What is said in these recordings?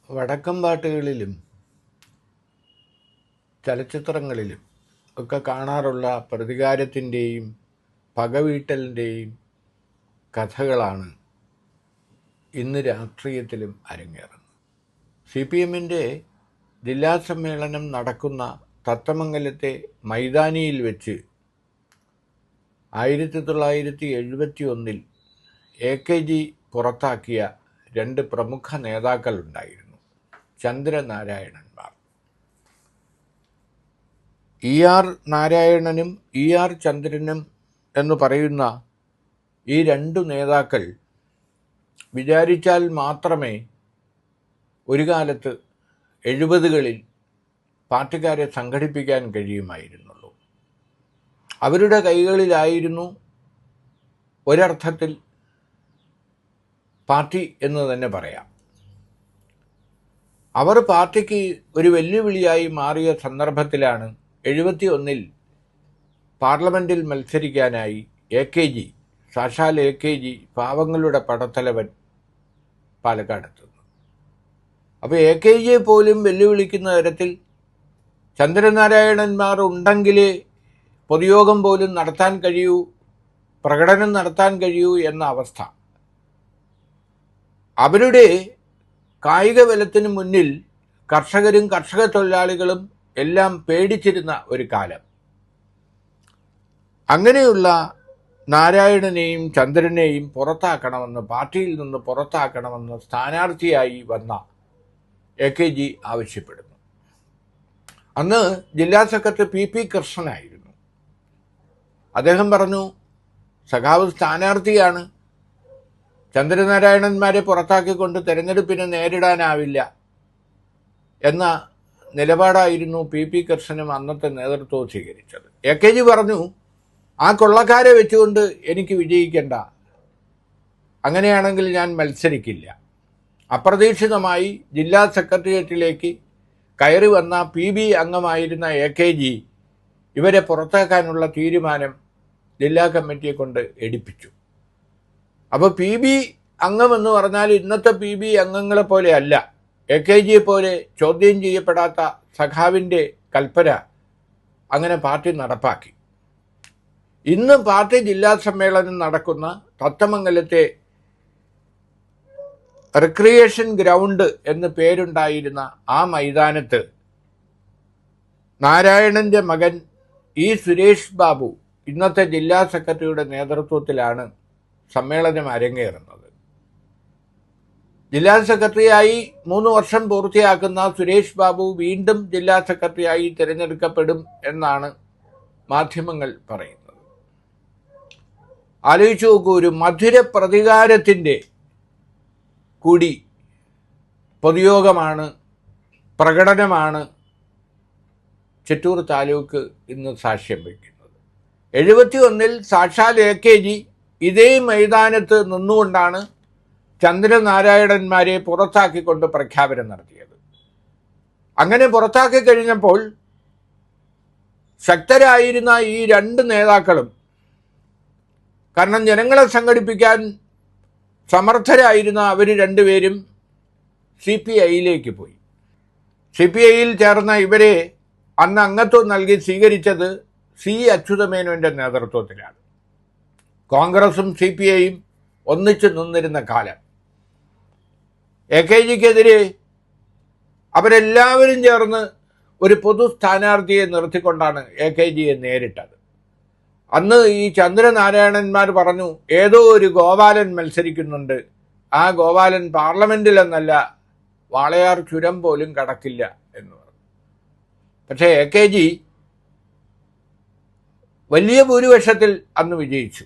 വടക്കം പാട്ടുകളിലും ചലച്ചിത്രങ്ങളിലും ഒക്കെ കാണാറുള്ള പ്രതികാരത്തിൻ്റെയും പകവീട്ടലിൻ്റെയും കഥകളാണ് ഇന്ന് രാഷ്ട്രീയത്തിലും അരങ്ങേറുന്നത്. CPM-ൻ്റെ ജില്ലാ സമ്മേളനം നടക്കുന്ന തത്തമംഗലത്തെ മൈതാനിയിൽ വെച്ച് 1971 AKG പുറത്താക്കിയ രണ്ട് പ്രമുഖ നേതാക്കളുണ്ടായിരുന്നു, ചന്ദ്രനാരായണന്മാർ. ER നാരായണനും ER ചന്ദ്രനും എന്ന് പറയുന്ന ഈ രണ്ടു നേതാക്കൾ വിചാരിച്ചാൽ മാത്രമേ ഒരു കാലത്ത് 70കളിൽ പാർട്ടിക്കാരെ സംഘടിപ്പിക്കാൻ കഴിയുമായിരുന്നുള്ളൂ. അവരുടെ കൈകളിലായിരുന്നു ഒരർത്ഥത്തിൽ പാർട്ടി എന്ന് തന്നെ പറയാം. അവർ പാർട്ടിക്ക് ഒരു വെല്ലുവിളിയായി മാറിയ സന്ദർഭത്തിലാണ് 71 പാർലമെൻറ്റിൽ മത്സരിക്കാനായി AKG, സാക്ഷാൽ AKG പാവങ്ങളുടെ പടത്തലവൻ പാലക്കാടെത്തുന്നത്. അപ്പോൾ AKGയെ പോലും വെല്ലുവിളിക്കുന്ന തരത്തിൽ ചന്ദ്രനാരായണന്മാർ ഉണ്ടെങ്കിലേ പൊതുയോഗം പോലും നടത്താൻ കഴിയൂ, പ്രകടനം നടത്താൻ കഴിയൂ എന്ന അവസ്ഥ. അവരുടെ കായിക ബലത്തിന് മുന്നിൽ കർഷകരും കർഷക തൊഴിലാളികളും എല്ലാം പേടിച്ചിരുന്ന ഒരു കാലം. അങ്ങനെയുള്ള നാരായണനെയും ചന്ദ്രനെയും പുറത്താക്കണമെന്ന്, പാർട്ടിയിൽ നിന്ന് പുറത്താക്കണമെന്ന് സ്ഥാനാർത്ഥിയായി വന്ന AKG ആവശ്യപ്പെടുന്നു. അന്ന് ജില്ലാ സെക്രട്ടറി PP കൃഷ്ണനായിരുന്നു. അദ്ദേഹം പറഞ്ഞു, സഖാവ് സ്ഥാനാർത്ഥിയാണ്, ചന്ദ്രനാരായണന്മാരെ പുറത്താക്കിക്കൊണ്ട് തെരഞ്ഞെടുപ്പിനെ നേരിടാനാവില്ല എന്ന നിലപാടായിരുന്നു PP കൃഷ്ണനും അന്നത്തെ നേതൃത്വം സ്വീകരിച്ചത്. AKG പറഞ്ഞു, ആ കൊള്ളക്കാരെ വെച്ചുകൊണ്ട് എനിക്ക് വിജയിക്കേണ്ട, അങ്ങനെയാണെങ്കിൽ ഞാൻ മത്സരിക്കില്ല. അപ്രതീക്ഷിതമായി ജില്ലാ സെക്രട്ടേറിയറ്റിലേക്ക് കയറി വന്ന PB അംഗമായിരുന്ന AKG ഇവരെ പുറത്താക്കാനുള്ള തീരുമാനം ജില്ലാ കമ്മിറ്റിയെ കൊണ്ട് എടുപ്പിച്ചു. അപ്പോൾ PB അംഗമെന്ന് പറഞ്ഞാൽ ഇന്നത്തെ PB അംഗങ്ങളെ പോലെ അല്ല, AKGയെ പോലെ ചോദ്യം ചെയ്യപ്പെടാത്ത സഖാവിൻ്റെ കൽപ്പന അങ്ങനെ പാർട്ടി നടപ്പാക്കി. ഇന്ന് പാർട്ടി ജില്ലാ സമ്മേളനം നടക്കുന്ന തത്തമംഗലത്തെ റിക്രിയേഷൻ ഗ്രൗണ്ട് എന്ന് പേരുണ്ടായിരുന്ന ആ മൈതാനത്ത് നാരായണൻ്റെ മകൻ സുരേഷ് ബാബു ഇന്നത്തെ ജില്ലാ സെക്രട്ടറിയുടെ നേതൃത്വത്തിലാണ് സമ്മേളനം അരങ്ങേറുന്നത്. ജില്ലാ സെക്രട്ടറിയായി 3 വർഷം പൂർത്തിയാക്കുന്ന സുരേഷ് ബാബു വീണ്ടും ജില്ലാ സെക്രട്ടറിയായി തിരഞ്ഞെടുക്കപ്പെടും എന്നാണ് മാധ്യമങ്ങൾ പറയുന്നത്. ആലോചിച്ചു നോക്കൂ, ഒരു മധുര പ്രതികാരത്തിൻ്റെ കൂടി പൊതുയോഗമാണ്, പ്രകടനമാണ് ചിറ്റൂർ താലൂക്ക് ഇന്ന് സാക്ഷ്യം വയ്ക്കുന്നത്. 71 സാക്ഷാൽ AKG ഇതേ മൈതാനത്ത് നിന്നുകൊണ്ടാണ് ചന്ദ്രനാരായണന്മാരെ പുറത്താക്കിക്കൊണ്ട് പ്രഖ്യാപനം നടത്തിയത്. അങ്ങനെ പുറത്താക്കി കഴിഞ്ഞപ്പോൾ ശക്തരായിരുന്ന ഈ രണ്ട് നേതാക്കളും, കാരണം ജനങ്ങളെ സംഘടിപ്പിക്കാൻ സമർത്ഥരായിരുന്ന അവർ രണ്ടുപേരും CPIയിലേക്ക് പോയി. CPIയിൽ ചേർന്ന ഇവരെ അന്ന് അംഗത്വം നൽകി സ്വീകരിച്ചത് C അച്യുതമേനോൻ്റെ നേതൃത്വത്തിലാണ്. കോൺഗ്രസും CPIയും ഒന്നിച്ചു നിന്നിരുന്ന കാലം. AKGക്കെതിരെ അവരെല്ലാവരും ചേർന്ന് ഒരു പൊതു സ്ഥാനാർത്ഥിയെ നിർത്തിക്കൊണ്ടാണ് AKGയെ നേരിട്ടത്. അന്ന് ഈ ചന്ദ്രനാരായണന്മാർ പറഞ്ഞു, ഏതോ ഒരു ഗോപാലൻ മത്സരിക്കുന്നുണ്ട്, ആ ഗോപാലൻ പാർലമെൻറ്റിലെന്നല്ല വാളയാർ ചുരം പോലും കടക്കില്ല എന്ന് പറഞ്ഞു. പക്ഷേ AKG വലിയ ഭൂരിപക്ഷത്തിൽ അന്ന് വിജയിച്ചു.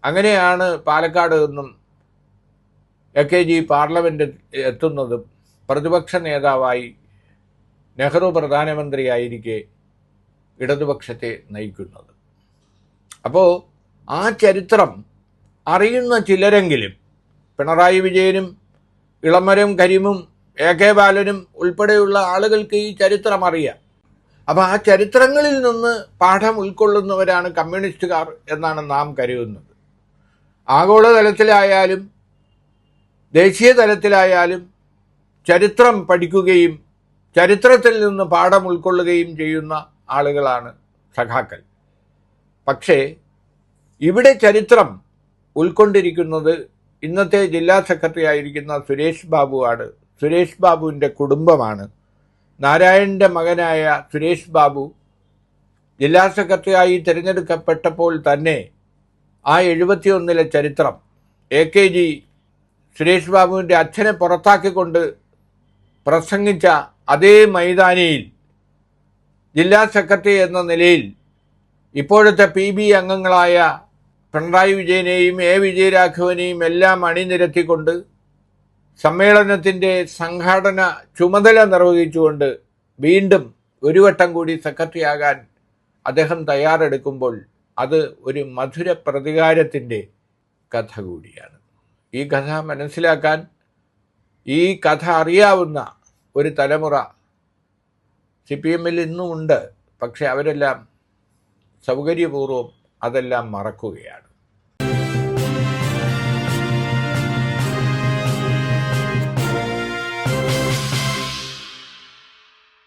അങ്ങനെയാണ് പാലക്കാട് നിന്നും AKG പാർലമെൻറ്റിൽ എത്തുന്നതും പ്രതിപക്ഷ നേതാവായി നെഹ്റു പ്രധാനമന്ത്രിയായിരിക്കെ ഇടതുപക്ഷത്തെ നയിക്കുന്നത്. അപ്പോൾ ആ ചരിത്രം അറിയുന്ന ചിലരെങ്കിലും, പിണറായി വിജയനും ഇളമരം കരീമും AK ബാലനും ഉൾപ്പെടെയുള്ള ആളുകൾക്ക് ഈ ചരിത്രം അറിയാം. അപ്പോൾ ആ ചരിത്രങ്ങളിൽ നിന്ന് പാഠം ഉൾക്കൊള്ളുന്നവരാണ് കമ്മ്യൂണിസ്റ്റുകാർ എന്നാണ് നാം കരുതുന്നത്. ആഗോളതലത്തിലായാലും ദേശീയ തലത്തിലായാലും ചരിത്രം പഠിക്കുകയും ചരിത്രത്തിൽ നിന്ന് പാഠം ഉൾക്കൊള്ളുകയും ചെയ്യുന്ന ആളുകളാണ് സഖാക്കൾ. പക്ഷേ ഇവിടെ ചരിത്രം ഉൾക്കൊണ്ടിരിക്കുന്നത് ഇന്നത്തെ ജില്ലാ സെക്രട്ടറി ആയിരിക്കുന്ന സുരേഷ് ബാബുവാണ്. സുരേഷ് ബാബുവിൻ്റെ കുടുംബമാണ്. നാരായണൻ്റെ മകനായ സുരേഷ് ബാബു ജില്ലാ സെക്രട്ടറിയായി തിരഞ്ഞെടുക്കപ്പെട്ടപ്പോൾ തന്നെ ആ 71 ചരിത്രം AKG സുരേഷ് ബാബുവിൻ്റെ അച്ഛനെ പുറത്താക്കിക്കൊണ്ട് പ്രസംഗിച്ച അതേ മൈതാനിയിൽ ജില്ലാ സെക്രട്ടറി എന്ന നിലയിൽ ഇപ്പോഴത്തെ PB അംഗങ്ങളായ പിണറായി വിജയനെയും വിജയരാഘവനെയും എല്ലാം അണിനിരത്തിക്കൊണ്ട് സമ്മേളനത്തിൻ്റെ സംഘാടന ചുമതല നിർവഹിച്ചുകൊണ്ട് വീണ്ടും ഒരു വട്ടം കൂടി സെക്രട്ടറിയാകാൻ അദ്ദേഹം തയ്യാറെടുക്കുമ്പോൾ അത് ഒരു മധുര പ്രതികാരത്തിൻ്റെ കഥ കൂടിയാണ്. ഈ കഥ മനസ്സിലാക്കാൻ, ഈ കഥ അറിയാവുന്ന ഒരു തലമുറ CPM-ൽ ഇന്നും ഉണ്ട്. പക്ഷെ അവരെല്ലാം സൗകര്യപൂർവ്വം അതെല്ലാം മറക്കുകയാണ്.